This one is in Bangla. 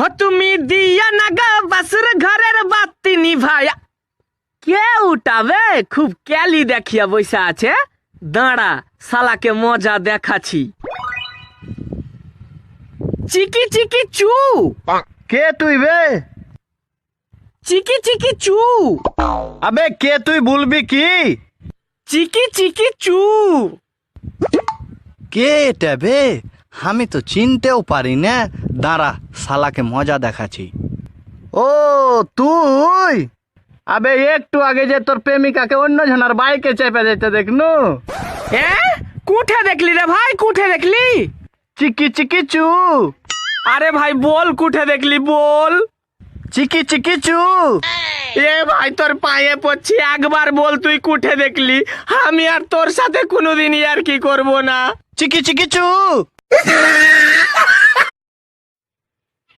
हो তুমি দিয়া না গা বাসুর ঘরের বাতি নিভায়া। কে উঠাবে? খুব ক্যালি দেখিয়া বসে আছে। দাঁড়া, শালাকে মজা দেখাচ্ছি। চিকি চিকি চু। কে তুই বে? চিকি চিকি চু। আবে কে তুই বলবি কি? চিকি চিকি চু। কে এটা বে? আমি তো চিনতেও পারি না। দাঁড়া, শালাকে মজা দেখাচ্ছি। ও তুই? আবে একটু আগে যে তোর প্রেমিকাকে অন্য জনের বাইকে চেপে যেতে দেখনু। কুঠে দেখলি রে ভাই, কুঠে দেখলি? চিকি চিকি চু। আরে ভাই বল, কুঠে দেখলি বল। চিকি চিকি চু। এ ভাই তোর পায়ে পড়ছি, একবার বল তুই কুঠে দেখলি। আমি আর তোর সাথে কোনোদিনই আর কি করব না। চিকি চিকি চু।